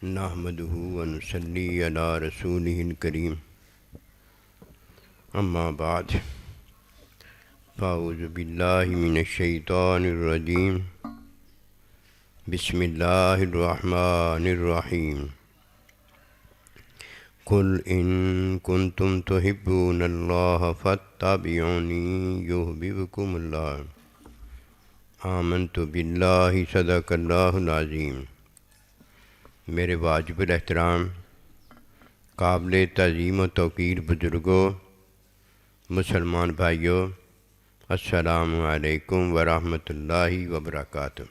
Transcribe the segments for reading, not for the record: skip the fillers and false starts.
نحمده ونصلي على رسوله الكريم اما بعد فاعوذ بالله من الشیطان الرجیم بسم اللہ الرحمن الرحیم قل ان کنتم تحبون اللہ فاتبعونی یحببکم اللہ آمنت باللہ صدق اللہ العظیم۔ میرے واجب الاحترام قابل تعظیم و توقیر بزرگوں، مسلمان بھائیوں، السلام علیکم ورحمۃ اللہ وبرکاتہ۔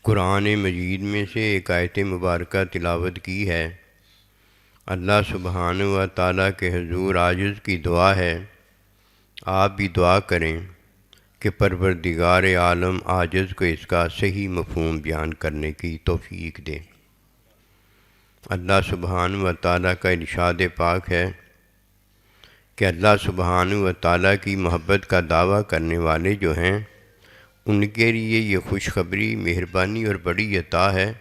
قرآن مجید میں سے ایک آیت مبارکہ تلاوت کی ہے۔ اللہ سبحانہ و تعالیٰ کے حضور عاجز کی دعا ہے، آپ بھی دعا کریں کہ پروردگار عالم عاجز کو اس کا صحیح مفہوم بیان کرنے کی توفیق دے۔ اللہ سبحانہ و تعالیٰ کا ارشاد پاک ہے کہ اللہ سبحانہ و تعالیٰ کی محبت کا دعویٰ کرنے والے جو ہیں ان کے لیے یہ خوشخبری، مہربانی اور بڑی عطا ہے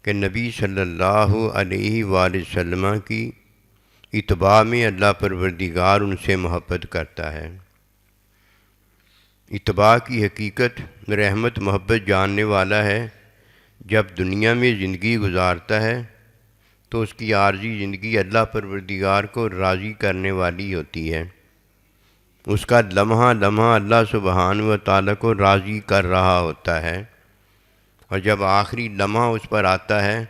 کہ نبی صلی اللہ علیہ وآلہ وسلم کی اتباع میں اللہ پروردگار ان سے محبت کرتا ہے۔ اتباع کی حقیقت رحمت محبت جاننے والا ہے۔ جب دنیا میں زندگی گزارتا ہے تو اس کی عارضی زندگی اللہ پروردگار کو راضی کرنے والی ہوتی ہے، اس کا لمحہ لمحہ اللہ سبحانہ و تعالیٰ کو راضی کر رہا ہوتا ہے، اور جب آخری لمحہ اس پر آتا ہے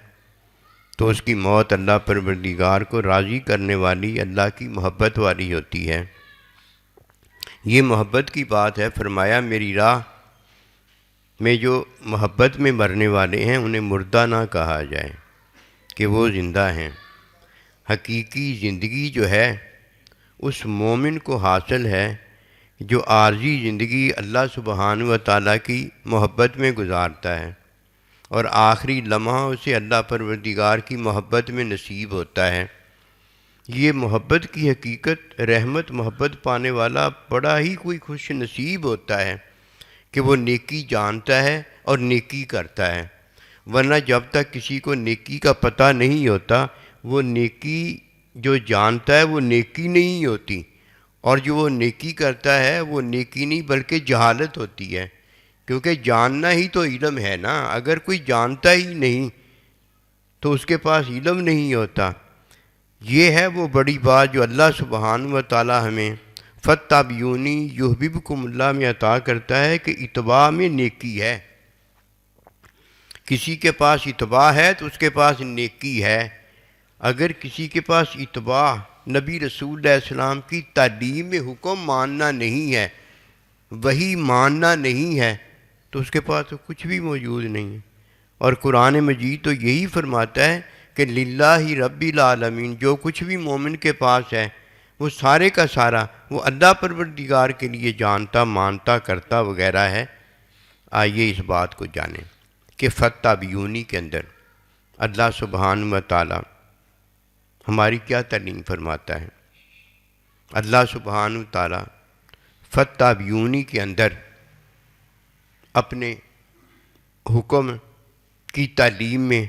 تو اس کی موت اللہ پروردگار کو راضی کرنے والی، اللہ کی محبت والی ہوتی ہے۔ یہ محبت کی بات ہے۔ فرمایا میری راہ میں جو محبت میں مرنے والے ہیں انہیں مردہ نہ کہا جائے کہ وہ زندہ ہیں۔ حقیقی زندگی جو ہے اس مومن کو حاصل ہے جو عارضی زندگی اللہ سبحانہ و تعالیٰ کی محبت میں گزارتا ہے، اور آخری لمحہ اسے اللہ پروردگار کی محبت میں نصیب ہوتا ہے۔ یہ محبت کی حقیقت، رحمت محبت پانے والا بڑا ہی کوئی خوش نصیب ہوتا ہے کہ وہ نیکی جانتا ہے اور نیکی کرتا ہے، ورنہ جب تک کسی کو نیکی کا پتہ نہیں ہوتا وہ نیکی جو جانتا ہے وہ نیکی نہیں ہوتی، اور جو وہ نیکی کرتا ہے وہ نیکی نہیں بلکہ جہالت ہوتی ہے، کیونکہ جاننا ہی تو علم ہے نا۔ اگر کوئی جانتا ہی نہیں تو اس کے پاس علم نہیں ہوتا۔ یہ ہے وہ بڑی بات جو اللہ سبحانہ و تعالیٰ ہمیں فاتبعونی یحببکم اللہ میں عطا کرتا ہے کہ اتباع میں نیکی ہے۔ کسی کے پاس اتباع ہے تو اس کے پاس نیکی ہے۔ اگر کسی کے پاس اتباع نبی رسول علیہ السلام کی تعلیم میں حکم ماننا نہیں ہے، وہی ماننا نہیں ہے، تو اس کے پاس تو کچھ بھی موجود نہیں ہے۔ اور قرآن مجید تو یہی فرماتا ہے کہ للہ رب العالمین، جو کچھ بھی مومن کے پاس ہے وہ سارے کا سارا وہ اللہ پروردگار کے لیے جانتا، مانتا، کرتا وغیرہ ہے۔ آئیے اس بات کو جانیں کہ فاتبعونی کے اندر اللہ سبحانہ و تعالیٰ ہماری کیا تعلیم فرماتا ہے۔ اللہ سبحانہ و تعالیٰ فاتبعونی کے اندر اپنے حکم کی تعلیم میں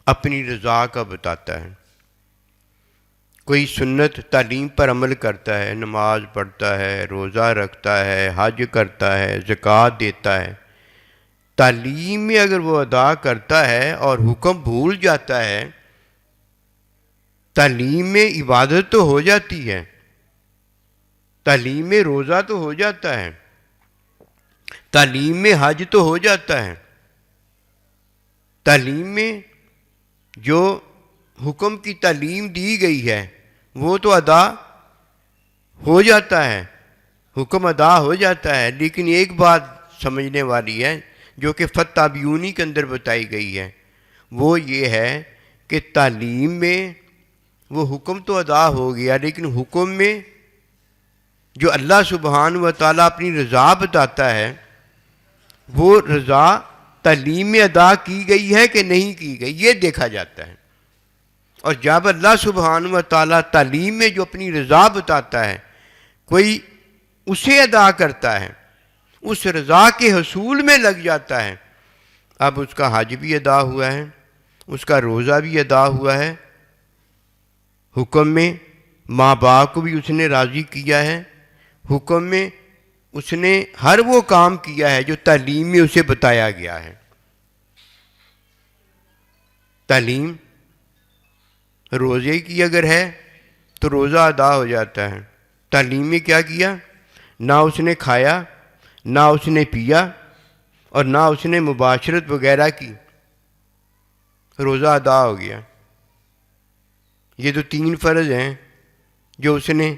اپنی رضا کا بتاتا ہے۔ کوئی سنت تعلیم پر عمل کرتا ہے، نماز پڑھتا ہے، روزہ رکھتا ہے، حج کرتا ہے، زکوٰۃ دیتا ہے، تعلیم میں اگر وہ ادا کرتا ہے اور حکم بھول جاتا ہے، تعلیم میں عبادت تو ہو جاتی ہے، تعلیم میں روزہ تو ہو جاتا ہے، تعلیم میں حج تو ہو جاتا ہے، تعلیم میں جو حکم کی تعلیم دی گئی ہے وہ تو ادا ہو جاتا ہے، حکم ادا ہو جاتا ہے، لیکن ایک بات سمجھنے والی ہے جو کہ فاتبعونی کے اندر بتائی گئی ہے، وہ یہ ہے کہ تعلیم میں وہ حکم تو ادا ہو گیا، لیکن حکم میں جو اللہ سبحانہ و تعالیٰ اپنی رضا بتاتا ہے وہ رضا تعلیم میں ادا کی گئی ہے کہ نہیں کی گئی، یہ دیکھا جاتا ہے۔ اور جب اللہ سبحانہ و تعالیٰ تعلیم میں جو اپنی رضا بتاتا ہے کوئی اسے ادا کرتا ہے، اس رضا کے حصول میں لگ جاتا ہے، اب اس کا حج بھی ادا ہوا ہے، اس کا روزہ بھی ادا ہوا ہے، حکم میں ماں باپ کو بھی اس نے راضی کیا ہے، حکم میں اس نے ہر وہ کام کیا ہے جو تعلیم میں اسے بتایا گیا ہے۔ تعلیم روزے کی اگر ہے تو روزہ ادا ہو جاتا ہے۔ تعلیم میں کیا کیا؟ نہ اس نے کھایا، نہ اس نے پیا، اور نہ اس نے مباشرت وغیرہ کی، روزہ ادا ہو گیا۔ یہ تو 3 فرض ہیں جو اس نے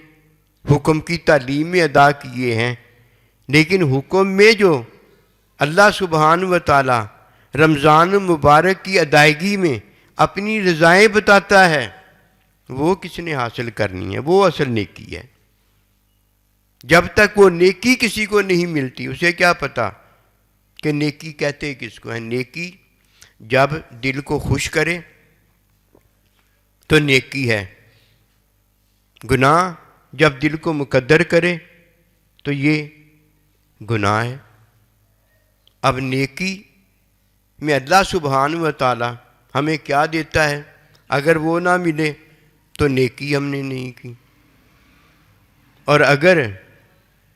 حکم کی تعلیم میں ادا کیے ہیں، لیکن حکم میں جو اللہ سبحانہ و تعالی رمضان المبارک کی ادائیگی میں اپنی رضائیں بتاتا ہے، وہ کس نے حاصل کرنی ہے؟ وہ اصل نیکی ہے۔ جب تک وہ نیکی کسی کو نہیں ملتی، اسے کیا پتا کہ نیکی کہتے کس کو ہیں؟ نیکی جب دل کو خوش کرے تو نیکی ہے، گناہ جب دل کو مقدر کرے تو یہ گناہ ہے۔ اب نیکی میں اللہ سبحانہ و تعالی ہمیں کیا دیتا ہے؟ اگر وہ نہ ملے تو نیکی ہم نے نہیں کی، اور اگر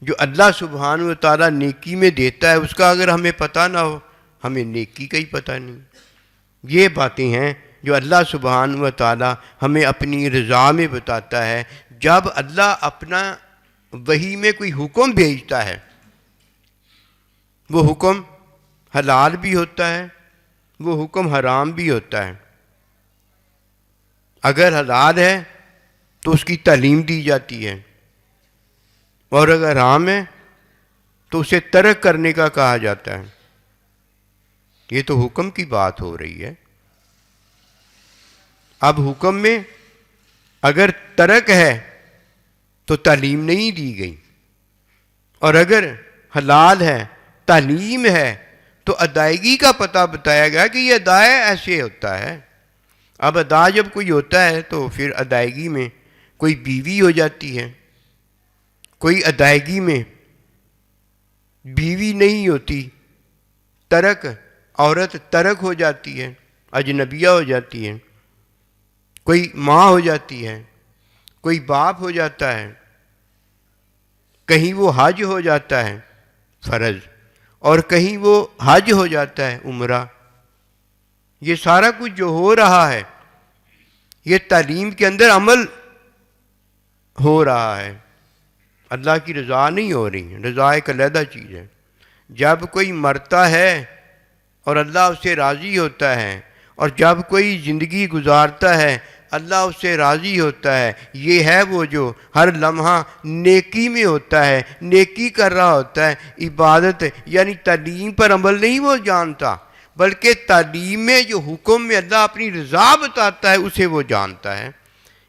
جو اللہ سبحانہ و تعالی نیکی میں دیتا ہے اس کا اگر ہمیں پتہ نہ ہو، ہمیں نیکی کا ہی پتہ نہیں۔ یہ باتیں ہیں جو اللہ سبحانہ و تعالی ہمیں اپنی رضا میں بتاتا ہے۔ جب اللہ اپنا وحی میں کوئی حکم بھیجتا ہے، وہ حکم حلال بھی ہوتا ہے، وہ حکم حرام بھی ہوتا ہے۔ اگر حلال ہے تو اس کی تعلیم دی جاتی ہے، اور اگر حرام ہے تو اسے ترک کرنے کا کہا جاتا ہے۔ یہ تو حکم کی بات ہو رہی ہے۔ اب حکم میں اگر ترک ہے تو تعلیم نہیں دی گئی، اور اگر حلال ہے، تعلیم ہے، تو ادائیگی کا پتہ بتایا گیا کہ یہ ادا ایسے ہوتا ہے۔ اب ادا جب کوئی ہوتا ہے تو پھر ادائیگی میں کوئی بیوی ہو جاتی ہے، کوئی ادائیگی میں بیوی نہیں ہوتی، ترک عورت ترک ہو جاتی ہے، اجنبیہ ہو جاتی ہے، کوئی ماں ہو جاتی ہے، کوئی باپ ہو جاتا ہے، کہیں وہ حج ہو جاتا ہے فرض، اور کہیں وہ حج ہو جاتا ہے عمرہ۔ یہ سارا کچھ جو ہو رہا ہے یہ تعلیم کے اندر عمل ہو رہا ہے، اللہ کی رضا نہیں ہو رہی۔ رضا ایک علیحدہ چیز ہے۔ جب کوئی مرتا ہے اور اللہ اس سے راضی ہوتا ہے، اور جب کوئی زندگی گزارتا ہے اللہ اس سے راضی ہوتا ہے، یہ ہے وہ جو ہر لمحہ نیکی میں ہوتا ہے، نیکی کر رہا ہوتا ہے۔ عبادت یعنی تعلیم پر عمل نہیں وہ جانتا، بلکہ تعلیم میں جو حکم میں اللہ اپنی رضا بتاتا ہے اسے وہ جانتا ہے۔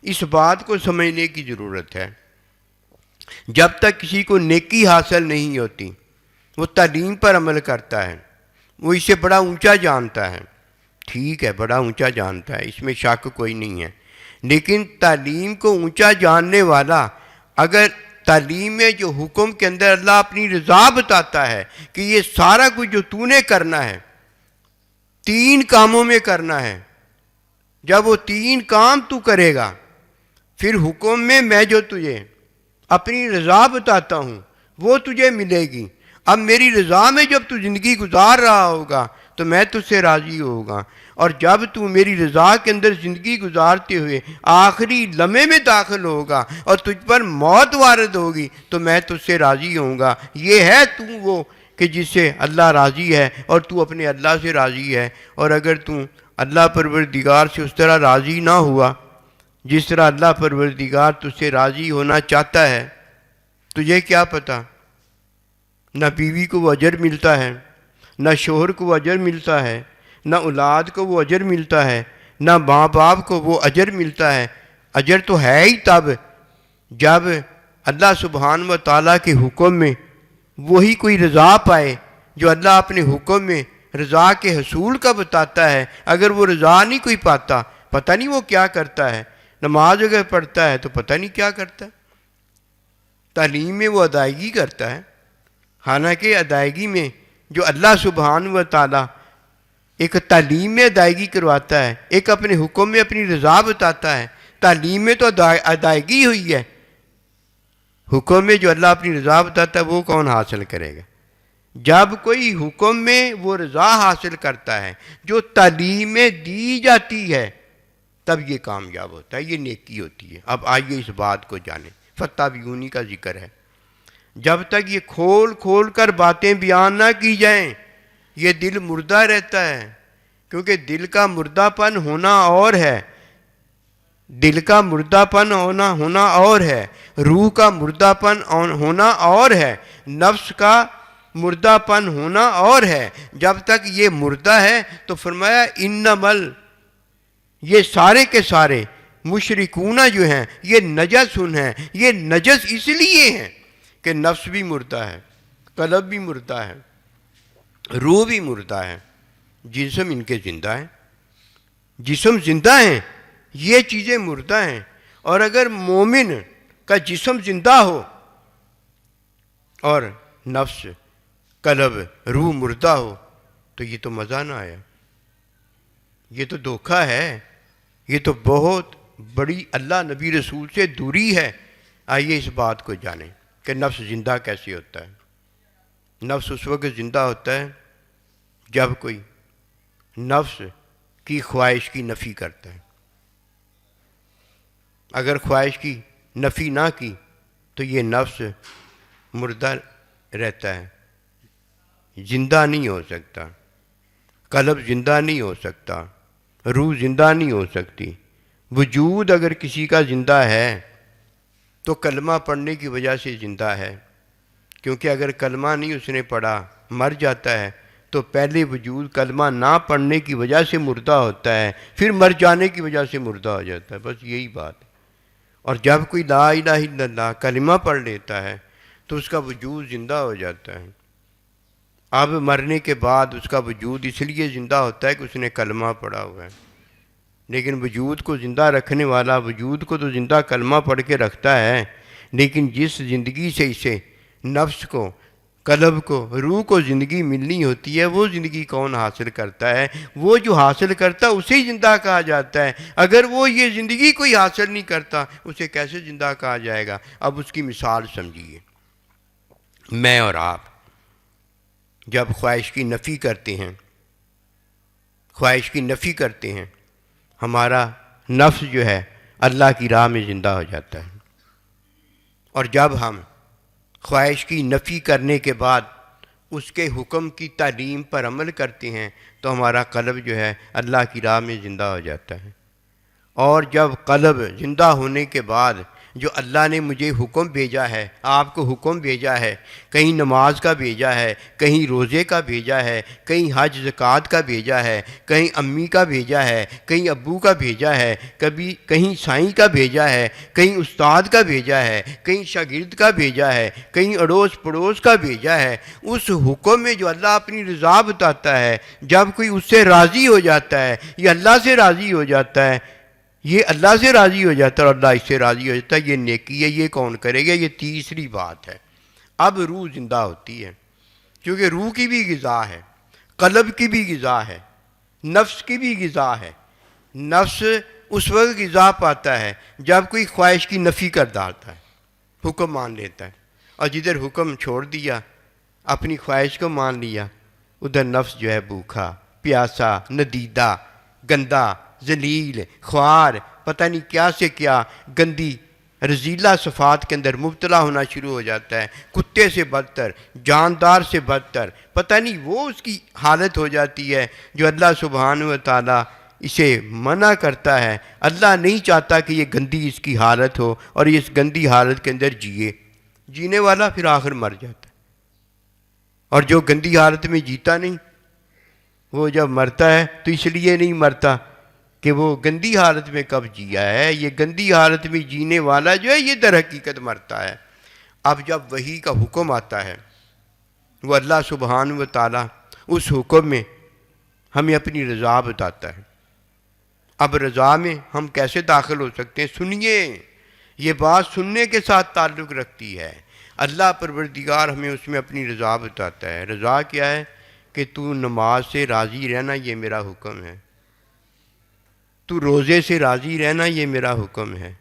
اس بات کو سمجھنے کی ضرورت ہے۔ جب تک کسی کو نیکی حاصل نہیں ہوتی وہ تعلیم پر عمل کرتا ہے، وہ اسے بڑا اونچا جانتا ہے، ٹھیک ہے بڑا اونچا جانتا ہے، اس میں شک کوئی نہیں ہے، لیکن تعلیم کو اونچا جاننے والا اگر تعلیم میں جو حکم کے اندر اللہ اپنی رضا بتاتا ہے کہ یہ سارا کچھ جو تو نے کرنا ہے 3 کاموں میں کرنا ہے، جب وہ 3 کام تو کرے گا پھر حکم میں جو تجھے اپنی رضا بتاتا ہوں وہ تجھے ملے گی۔ اب میری رضا میں جب تو زندگی گزار رہا ہوگا تو میں تجھ سے راضی ہوگا، اور جب تو میری رضا کے اندر زندگی گزارتے ہوئے آخری لمحے میں داخل ہوگا اور تجھ پر موت وارد ہوگی تو میں تجھ سے راضی ہوں گا۔ یہ ہے تو وہ کہ جس سے اللہ راضی ہے اور تو اپنے اللہ سے راضی ہے۔ اور اگر تو اللہ پروردگار سے اس طرح راضی نہ ہوا جس طرح اللہ پروردگار تجھ سے راضی ہونا چاہتا ہے، تجھے کیا پتہ نہ بیوی کو وہ اجر ملتا ہے، نہ شوہر کو وہ اجر ملتا ہے، نہ اولاد کو وہ اجر ملتا ہے، نہ ماں باپ کو وہ اجر ملتا ہے۔ اجر تو ہے ہی تب جب اللہ سبحانہ و تعالیٰ کے حکم میں وہی کوئی رضا پائے جو اللہ اپنے حکم میں رضا کے حصول کا بتاتا ہے۔ اگر وہ رضا نہیں کوئی پاتا، پتہ نہیں وہ کیا کرتا ہے، نماز اگر پڑھتا ہے تو پتہ نہیں کیا کرتا ہے، تعلیم میں وہ ادائیگی کرتا ہے، حالانکہ ادائیگی میں جو اللہ سبحانہ و تعالیٰ ایک تعلیم میں ادائیگی کرواتا ہے، ایک اپنے حکم میں اپنی رضا بتاتا ہے۔ تعلیم میں تو ادائیگی ہوئی ہے، حکم میں جو اللہ اپنی رضا بتاتا ہے وہ کون حاصل کرے گا؟ جب کوئی حکم میں وہ رضا حاصل کرتا ہے جو تعلیم میں دی جاتی ہے، تب یہ کامیاب ہوتا ہے، یہ نیکی ہوتی ہے۔ اب آئیے اس بات کو جانیں۔ فتابعونی کا ذکر ہے، جب تک یہ کھول کھول کر باتیں بیان نہ کی جائیں یہ دل مردہ رہتا ہے، کیونکہ دل کا مردہ پن ہونا اور ہے، دل کا مردہ پن ہونا اور ہے، روح کا مردہ پن ہونا اور ہے، نفس کا مردہ پن ہونا اور ہے۔ جب تک یہ مردہ ہے تو فرمایا انمل، یہ سارے کے سارے مشرکون جو ہیں یہ نجس ہیں، یہ نجس اس لیے ہیں کہ نفس بھی مردہ ہے، قلب بھی مردہ ہے، روح بھی مردہ ہے، جسم ان کے زندہ ہیں، جسم زندہ ہیں، یہ چیزیں مردہ ہیں۔ اور اگر مومن کا جسم زندہ ہو اور نفس، قلب، روح مردہ ہو تو یہ تو مزہ نہ آیا، یہ تو دھوکہ ہے، یہ تو بہت بڑی اللہ نبی رسول سے دوری ہے۔ آئیے اس بات کو جانیں کہ نفس زندہ کیسے ہوتا ہے۔ نفس اس وقت زندہ ہوتا ہے جب کوئی نفس کی خواہش کی نفی کرتا ہے۔ اگر خواہش کی نفی نہ کی تو یہ نفس مردہ رہتا ہے، زندہ نہیں ہو سکتا، قلب زندہ نہیں ہو سکتا، روح زندہ نہیں ہو سکتی۔ وجود اگر کسی کا زندہ ہے تو کلمہ پڑھنے کی وجہ سے زندہ ہے، کیونکہ اگر کلمہ نہیں اس نے پڑھا مر جاتا ہے تو پہلے وجود کلمہ نہ پڑھنے کی وجہ سے مردہ ہوتا ہے، پھر مر جانے کی وجہ سے مردہ ہو جاتا ہے، بس یہی بات ہے۔ اور جب کوئی لا الہ الا اللہ کلمہ پڑھ لیتا ہے تو اس کا وجود زندہ ہو جاتا ہے۔ اب مرنے کے بعد اس کا وجود اس لیے زندہ ہوتا ہے کہ اس نے کلمہ پڑھا ہوا ہے، لیکن وجود کو زندہ رکھنے والا وجود کو تو زندہ کلمہ پڑھ کے رکھتا ہے، لیکن جس زندگی سے اسے نفس کو، قلب کو، روح کو زندگی ملنی ہوتی ہے وہ زندگی کون حاصل کرتا ہے؟ وہ جو حاصل کرتا ہے اسے ہی زندہ کہا جاتا ہے۔ اگر وہ یہ زندگی کوئی حاصل نہیں کرتا اسے کیسے زندہ کہا جائے گا؟ اب اس کی مثال سمجھیے۔ میں اور آپ جب خواہش کی نفی کرتے ہیں، خواہش کی نفی کرتے ہیں، ہمارا نفس جو ہے اللہ کی راہ میں زندہ ہو جاتا ہے، اور جب ہم خواہش کی نفی کرنے کے بعد اس کے حکم کی تعلیم پر عمل کرتے ہیں تو ہمارا قلب جو ہے اللہ کی راہ میں زندہ ہو جاتا ہے۔ اور جب قلب زندہ ہونے کے بعد جو اللہ نے مجھے حکم بھیجا ہے، آپ کو حکم بھیجا ہے، کہیں نماز کا بھیجا ہے، کہیں روزے کا بھیجا ہے، کہیں حج زکوٰۃ کا بھیجا ہے، کہیں امی کا بھیجا ہے، کہیں ابو کا بھیجا ہے، کہیں سائیں کا بھیجا ہے، کہیں استاد کا بھیجا ہے، کہیں شاگرد کا بھیجا ہے، کہیں اڑوس پڑوس کا بھیجا ہے، اس حکم میں جو اللہ اپنی رضا بتاتا ہے، جب کوئی اس سے راضی ہو جاتا ہے، یہ اللہ سے راضی ہو جاتا ہے، یہ اللہ سے راضی ہو جاتا ہے اور اللہ اس سے راضی ہو جاتا ہے، یہ نیکی ہے، یہ کون کرے گا؟ یہ تیسری بات ہے۔ اب روح زندہ ہوتی ہے، کیونکہ روح کی بھی غذا ہے، قلب کی بھی غذا ہے، نفس کی بھی غذا ہے۔ نفس اس وقت غذا پاتا ہے جب کوئی خواہش کی نفی کر ڈالتا ہے، حکم مان لیتا ہے، اور جدھر حکم چھوڑ دیا، اپنی خواہش کو مان لیا، ادھر نفس جو ہے بھوکا، پیاسا، ندیدہ، گندا، ذلیل، خوار، پتہ نہیں کیا سے کیا گندی رذیلہ صفات کے اندر مبتلا ہونا شروع ہو جاتا ہے، کتے سے بدتر، جاندار سے بدتر، پتہ نہیں وہ اس کی حالت ہو جاتی ہے جو اللہ سبحانہ و تعالیٰ اسے منع کرتا ہے۔ اللہ نہیں چاہتا کہ یہ گندی اس کی حالت ہو اور یہ اس گندی حالت کے اندر جینے والا پھر آخر مر جاتا ہے، اور جو گندی حالت میں جیتا نہیں وہ جب مرتا ہے تو اس لیے نہیں مرتا کہ وہ گندی حالت میں کب جیا ہے، یہ گندی حالت میں جینے والا جو ہے یہ در حقیقت مرتا ہے۔ اب جب وحی کا حکم آتا ہے، وہ اللہ سبحانہ و تعالیٰ اس حکم میں ہمیں اپنی رضا بتاتا ہے۔ اب رضا میں ہم کیسے داخل ہو سکتے ہیں؟ سنیے، یہ بات سننے کے ساتھ تعلق رکھتی ہے۔ اللہ پروردگار ہمیں اس میں اپنی رضا بتاتا ہے۔ رضا کیا ہے کہ تو نماز سے راضی رہنا یہ میرا حکم ہے، تو روزے سے راضی رہنا یہ میرا حکم ہے،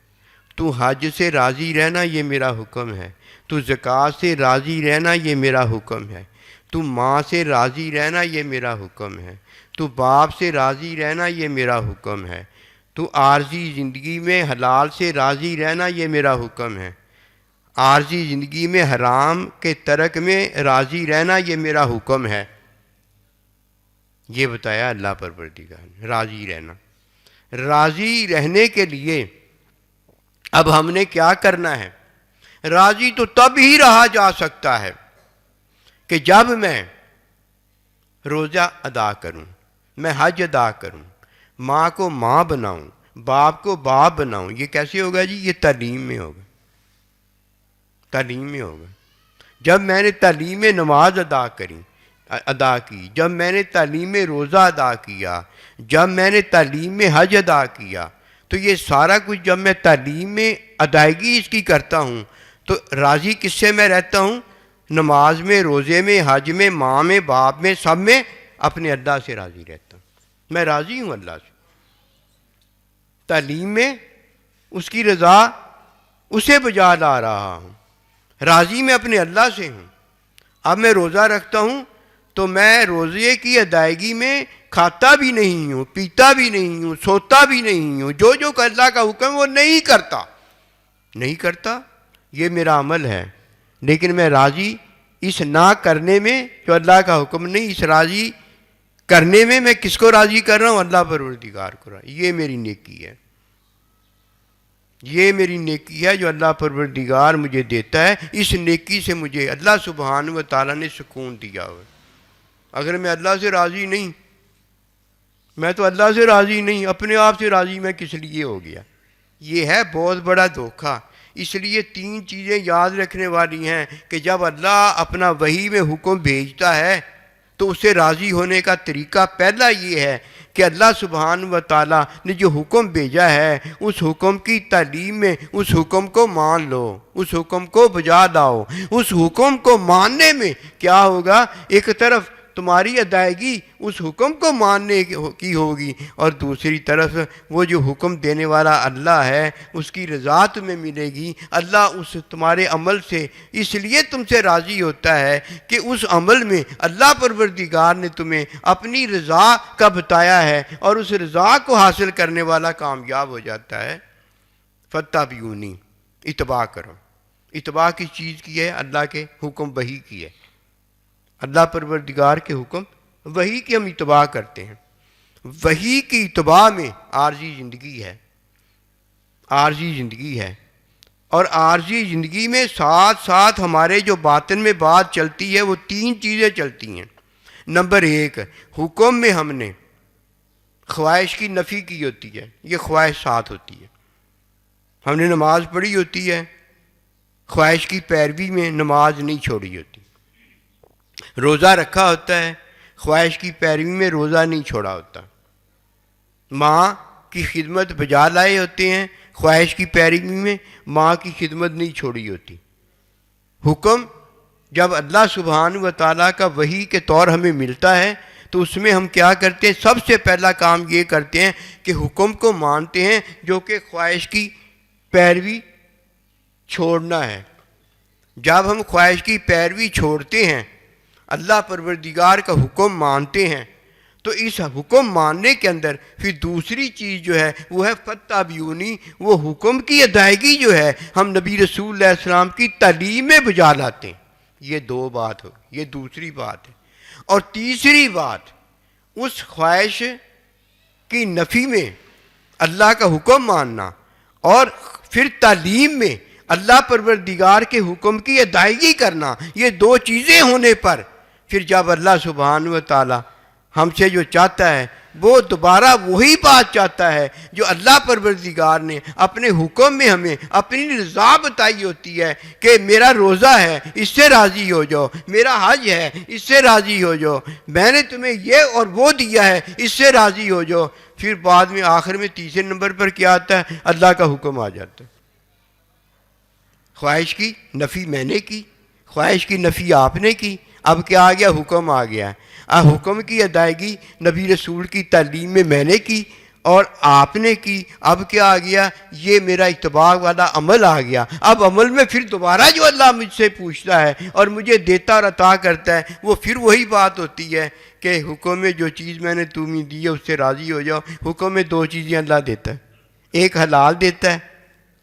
تو حج سے راضی رہنا یہ میرا حکم ہے، تو زکوٰۃ سے راضی رہنا یہ میرا حکم ہے، تو ماں سے راضی رہنا یہ میرا حکم ہے، تو باپ سے راضی رہنا یہ میرا حکم ہے، تو عارضی زندگی میں حلال سے راضی رہنا یہ میرا حکم ہے، عارضی زندگی میں حرام کے ترک میں راضی رہنا یہ میرا حکم ہے۔ یہ بتایا اللہ پروردگار نے، راضی رہنا۔ راضی رہنے کے لیے اب ہم نے کیا کرنا ہے؟ راضی تو تب ہی رہا جا سکتا ہے کہ جب میں روزہ ادا کروں، میں حج ادا کروں، ماں کو ماں بناؤں، باپ کو باپ بناؤں۔ یہ کیسے ہوگا جی؟ یہ تعلیم میں ہوگا، تعلیم میں ہوگا۔ جب میں نے تعلیم نماز ادا کی، جب میں نے تعلیم روزہ ادا کیا، جب میں نے تعلیم حج ادا کیا، تو یہ سارا کچھ جب میں تعلیم میں ادائیگی اس کی کرتا ہوں تو راضی کس سے میں رہتا ہوں؟ نماز میں، روزے میں، حج میں، ماں میں، باپ میں، سب میں اپنے اللہ سے راضی رہتا ہوں۔ میں راضی ہوں اللہ سے۔ تعلیم میں اس کی رضا اسے بجا لا رہا ہوں، راضی میں اپنے اللہ سے ہوں۔ اب میں روزہ رکھتا ہوں تو میں روزے کی ادائیگی میں کھاتا بھی نہیں ہوں، پیتا بھی نہیں ہوں، سوتا بھی نہیں ہوں، جو اللہ کا حکم وہ نہیں کرتا۔ یہ میرا عمل ہے، لیکن میں راضی اس نہ کرنے میں جو اللہ کا حکم نہیں، اس راضی کرنے میں کس کو راضی کر رہا ہوں؟ اللہ پروردگار کو راضی۔ یہ میری نیکی ہے، یہ میری نیکی ہے جو اللہ پروردگار مجھے دیتا ہے۔ اس نیکی سے مجھے اللہ سبحانہ و تعالیٰ نے سکون دیا ہوا۔ اگر میں اللہ سے راضی نہیں، میں تو اللہ سے راضی نہیں، اپنے آپ سے راضی میں کس لیے ہو گیا؟ یہ ہے بہت بڑا دھوکہ۔ اس لیے 3 چیزیں یاد رکھنے والی ہیں کہ جب اللہ اپنا وحی میں حکم بھیجتا ہے تو اسے راضی ہونے کا طریقہ پہلا یہ ہے کہ اللہ سبحانہ و تعالیٰ نے جو حکم بھیجا ہے اس حکم کی تعلیم میں اس حکم کو مان لو، اس حکم کو بجا لاؤ۔ اس حکم کو ماننے میں کیا ہوگا؟ ایک طرف تمہاری ادائیگی اس حکم کو ماننے کی ہوگی، اور دوسری طرف وہ جو حکم دینے والا اللہ ہے اس کی رضا تمہیں ملے گی۔ اللہ اس تمہارے عمل سے اس لیے تم سے راضی ہوتا ہے کہ اس عمل میں اللہ پروردگار نے تمہیں اپنی رضا کا بتایا ہے، اور اس رضا کو حاصل کرنے والا کامیاب ہو جاتا ہے۔ فاتبعونی، اتباع کرو۔ اتباع کس چیز کی ہے؟ اللہ کے حکم وحی کی ہے۔ اللہ پروردگار کے حکم وحی کی ہم اتباع کرتے ہیں۔ وحی کی اتباع میں عارضی زندگی ہے، عارضی زندگی ہے، اور عارضی زندگی میں ساتھ ساتھ ہمارے جو باطن میں بات چلتی ہے وہ 3 چیزیں چلتی ہیں۔ نمبر 1، حکم میں ہم نے خواہش کی نفی کی ہوتی ہے، یہ خواہش ساتھ ہوتی ہے۔ ہم نے نماز پڑھی ہوتی ہے، خواہش کی پیروی میں نماز نہیں چھوڑی ہوتی۔ روزہ رکھا ہوتا ہے، خواہش کی پیروی میں روزہ نہیں چھوڑا ہوتا۔ ماں کی خدمت بجا لائے ہوتے ہیں، خواہش کی پیروی میں ماں کی خدمت نہیں چھوڑی ہوتی۔ حکم جب اللہ سبحانہ و تعالیٰ کا وحی کے طور ہمیں ملتا ہے تو اس میں ہم کیا کرتے ہیں؟ سب سے پہلا کام یہ کرتے ہیں کہ حکم کو مانتے ہیں، جو کہ خواہش کی پیروی چھوڑنا ہے۔ جب ہم خواہش کی پیروی چھوڑتے ہیں، اللہ پروردگار کا حکم مانتے ہیں، تو اس حکم ماننے کے اندر پھر دوسری چیز جو ہے وہ ہے فاتبعونی۔ وہ حکم کی ادائیگی جو ہے ہم نبی رسول اللہ علیہ السلام کی تعلیم میں بجا لاتے ہیں۔ یہ 2 بات ہو، یہ دوسری بات ہے۔ اور تیسری بات، اس خواہش کی نفی میں اللہ کا حکم ماننا، اور پھر تعلیم میں اللہ پروردگار کے حکم کی ادائیگی کرنا۔ یہ 2 چیزیں ہونے پر پھر جب اللہ سبحانہ و تعالیٰ ہم سے جو چاہتا ہے وہ دوبارہ وہی بات چاہتا ہے جو اللہ پروردگار نے اپنے حکم میں ہمیں اپنی رضا بتائی ہوتی ہے کہ میرا روزہ ہے، اس سے راضی ہو جاؤ، میرا حج ہے، اس سے راضی ہو جاؤ، میں نے تمہیں یہ اور وہ دیا ہے، اس سے راضی ہو جاؤ۔ پھر بعد میں آخر میں تیسرے نمبر پر کیا آتا ہے؟ اللہ کا حکم آ جاتا ہے۔ خواہش کی نفی میں نے کی، خواہش کی نفی آپ نے کی، اب کیا آ گیا؟ حکم آ گیا۔ حکم کی ادائیگی نبی رسول کی تعلیم میں نے کی اور آپ نے کی، اب کیا آ گیا؟ یہ میرا اتباع والا عمل آ گیا۔ اب عمل میں پھر دوبارہ جو اللہ مجھ سے پوچھتا ہے اور مجھے دیتا اور عطا کرتا ہے، وہ پھر وہی بات ہوتی ہے کہ حکم میں جو چیز میں نے تمہیں دی ہے اس سے راضی ہو جاؤ۔ حکم میں دو چیزیں اللہ دیتا ہے، ایک حلال دیتا ہے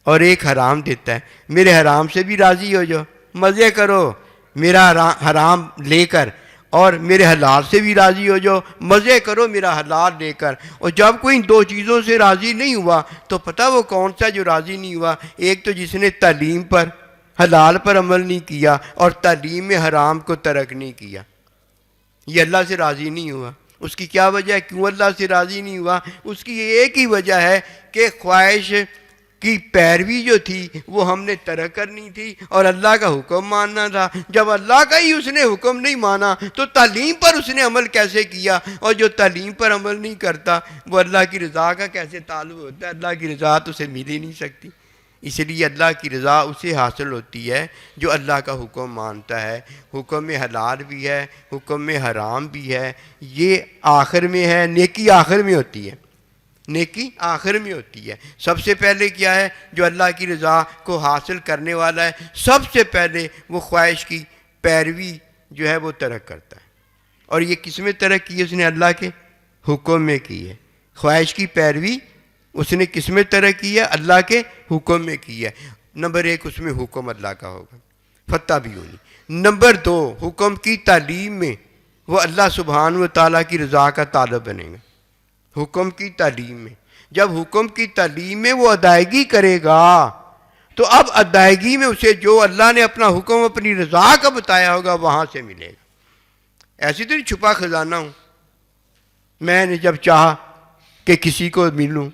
اور ایک حرام دیتا ہے۔ میرے حرام سے بھی راضی ہو جاؤ، مزے کرو میرا حرام لے کر، اور میرے حلال سے بھی راضی ہو جاؤ، مزے کرو میرا حلال لے کر۔ اور جب کوئی ان دو چیزوں سے راضی نہیں ہوا تو پتہ وہ کون سا جو راضی نہیں ہوا؟ ایک تو جس نے تعلیم پر حلال پر عمل نہیں کیا اور تعلیم میں حرام کو ترک نہیں کیا، یہ اللہ سے راضی نہیں ہوا۔ اس کی کیا وجہ ہے کیوں اللہ سے راضی نہیں ہوا؟ اس کی ایک ہی وجہ ہے کہ خواہش کی پیروی جو تھی وہ ہم نے ترک کرنی تھی اور اللہ کا حکم ماننا تھا۔ جب اللہ کا ہی اس نے حکم نہیں مانا تو تعلیم پر اس نے عمل کیسے کیا؟ اور جو تعلیم پر عمل نہیں کرتا وہ اللہ کی رضا کا کیسے تعلق ہوتا ہے؟ اللہ کی رضا تو اسے مل ہی نہیں سکتی۔ اس لیے اللہ کی رضا اسے حاصل ہوتی ہے جو اللہ کا حکم مانتا ہے۔ حکم میں حلال بھی ہے، حکم میں حرام بھی ہے، یہ آخر میں ہے، نیکی آخر میں ہوتی ہے، نیکی آخر میں ہوتی ہے۔ سب سے پہلے کیا ہے؟ جو اللہ کی رضا کو حاصل کرنے والا ہے سب سے پہلے وہ خواہش کی پیروی جو ہے وہ ترک کرتا ہے۔ اور یہ کس میں ترک کی ہے؟ اس نے اللہ کے حکم میں کی ہے۔ خواہش کی پیروی اس نے کس میں ترک کی ہے؟ اللہ کے حکم میں کی ہے۔ نمبر ایک اس میں حکم اللہ کا ہوگا، فتح بھی ہونی۔ نمبر دو، حکم کی تعلیم میں وہ اللہ سبحانہ و تعالیٰ کی رضا کا طالب بنے گا۔ حکم کی تعلیم میں جب حکم کی تعلیم میں وہ ادائیگی کرے گا تو اب ادائیگی میں اسے جو اللہ نے اپنا حکم اپنی رضا کا بتایا ہوگا وہاں سے ملے گا۔ ایسی تو نہیں چھپا خزانہ ہوں، میں نے جب چاہا کہ کسی کو ملوں،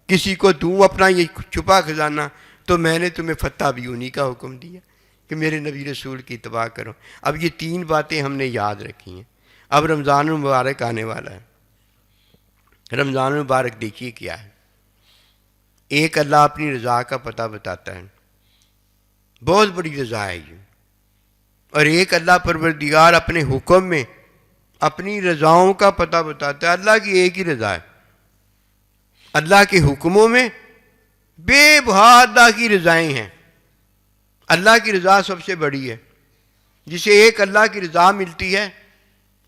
کسی کو دوں اپنا یہ چھپا خزانہ، تو میں نے تمہیں فتح بھی انہی کا حکم دیا کہ میرے نبی رسول کی اتباع کرو۔ اب یہ تین باتیں ہم نے یاد رکھی ہیں۔ اب رمضان المبارک آنے والا ہے۔ رمضان المبارک دیکھیے کیا ہے، ایک اللہ اپنی رضا کا پتہ بتاتا ہے، بہت بڑی رضا ہے یہ، اور ایک اللہ پروردگار اپنے حکم میں اپنی رضاؤں کا پتہ بتاتا ہے۔ اللہ کی ایک ہی رضا ہے، اللہ کے حکموں میں بے بہا اللہ کی رضائیں ہیں۔ اللہ کی رضا سب سے بڑی ہے، جسے ایک اللہ کی رضا ملتی ہے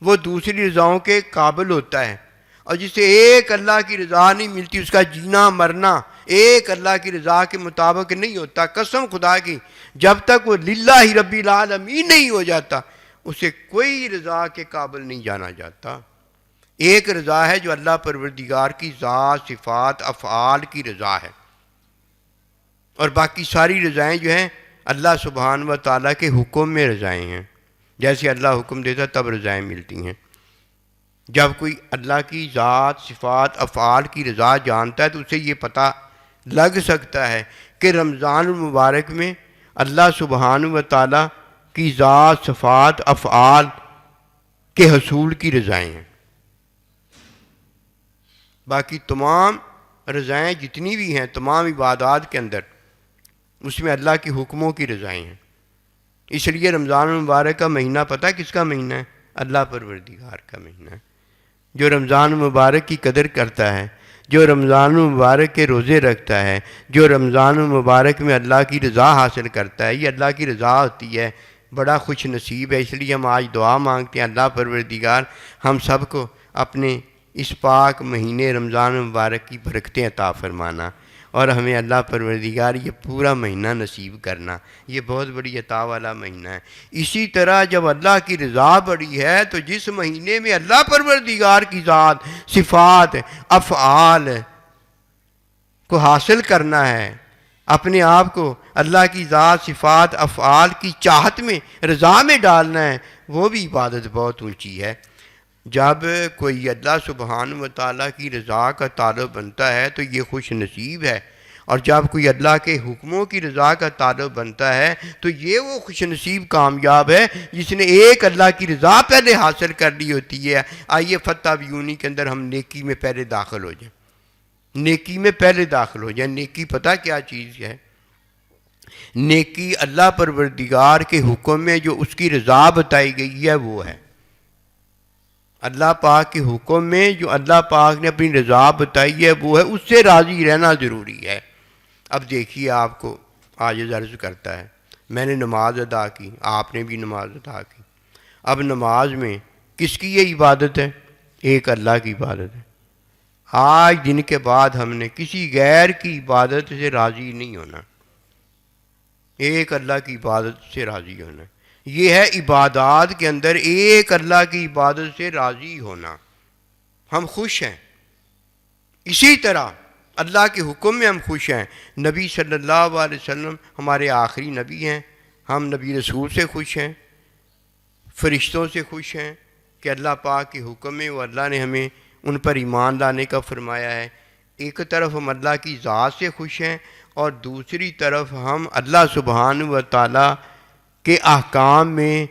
وہ دوسری رضاؤں کے قابل ہوتا ہے، اور جسے ایک اللہ کی رضا نہیں ملتی اس کا جینا مرنا ایک اللہ کی رضا کے مطابق نہیں ہوتا۔ قسم خدا کی، جب تک وہ للہ رب العالمین نہیں ہو جاتا اسے کوئی رضا کے قابل نہیں جانا جاتا۔ ایک رضا ہے جو اللہ پروردگار کی ذات صفات افعال کی رضا ہے، اور باقی ساری رضائیں جو ہیں اللہ سبحانہ و تعالیٰ کے حکم میں رضائیں ہیں۔ جیسے اللہ حکم دیتا تب رضائیں ملتی ہیں۔ جب کوئی اللہ کی ذات صفات افعال کی رضا جانتا ہے تو اسے یہ پتہ لگ سکتا ہے کہ رمضان المبارک میں اللہ سبحانہ و تعالیٰ کی ذات صفات افعال کے حصول کی رضائیں ہیں۔ باقی تمام رضائیں جتنی بھی ہیں تمام عبادات کے اندر اس میں اللہ کے حکموں کی رضائیں ہیں۔ اس لیے رمضان المبارک کا مہینہ پتہ کس کا مہینہ ہے؟ اللہ پروردگار کا مہینہ ہے۔ جو رمضان المبارک کی قدر کرتا ہے، جو رمضان المبارک کے روزے رکھتا ہے، جو رمضان المبارک میں اللہ کی رضا حاصل کرتا ہے، یہ اللہ کی رضا ہوتی ہے، بڑا خوش نصیب ہے۔ اس لیے ہم آج دعا مانگتے ہیں اللہ پروردگار ہم سب کو اپنے اس پاک مہینے رمضان المبارک کی برکتیں عطا فرمانا، اور ہمیں اللہ پروردگار یہ پورا مہینہ نصیب کرنا۔ یہ بہت بڑی عطا والا مہینہ ہے۔ اسی طرح جب اللہ کی رضا بڑی ہے تو جس مہینے میں اللہ پروردگار کی ذات صفات افعال کو حاصل کرنا ہے، اپنے آپ کو اللہ کی ذات صفات افعال کی چاہت میں رضا میں ڈالنا ہے، وہ بھی عبادت بہت اونچی ہے۔ جب کوئی اللہ سبحانہ و تعالیٰ کی رضا کا طالب بنتا ہے تو یہ خوش نصیب ہے، اور جب کوئی اللہ کے حکموں کی رضا کا طالب بنتا ہے تو یہ وہ خوش نصیب کامیاب ہے جس نے ایک اللہ کی رضا پہلے حاصل کر لی ہوتی ہے۔ آئیے فتح بیونی کے اندر ہم نیکی میں پہلے داخل ہو جائیں، نیکی میں پہلے داخل ہو جائیں۔ نیکی پتہ کیا چیز ہے؟ نیکی اللہ پروردگار کے حکم میں جو اس کی رضا بتائی گئی ہے وہ ہے۔ اللہ پاک کے حکم میں جو اللہ پاک نے اپنی رضا بتائی ہے وہ ہے، اس سے راضی رہنا ضروری ہے۔ اب دیکھیے، آپ کو عاجز عرض کرتا ہے، میں نے نماز ادا کی، آپ نے بھی نماز ادا کی، اب نماز میں کس کی یہ عبادت ہے؟ ایک اللہ کی عبادت ہے۔ آج دن کے بعد ہم نے کسی غیر کی عبادت سے راضی نہیں ہونا، ایک اللہ کی عبادت سے راضی ہونا۔ یہ ہے عبادات کے اندر ایک اللہ کی عبادت سے راضی ہونا، ہم خوش ہیں۔ اسی طرح اللہ کے حکم میں ہم خوش ہیں۔ نبی صلی اللہ علیہ وسلم ہمارے آخری نبی ہیں، ہم نبی رسول سے خوش ہیں، فرشتوں سے خوش ہیں کہ اللہ پاک کے حکم میں وہ اللہ نے ہمیں ان پر ایمان لانے کا فرمایا ہے۔ ایک طرف ہم اللہ کی ذات سے خوش ہیں اور دوسری طرف ہم اللہ سبحانہ و تعالیٰ کے احکام میں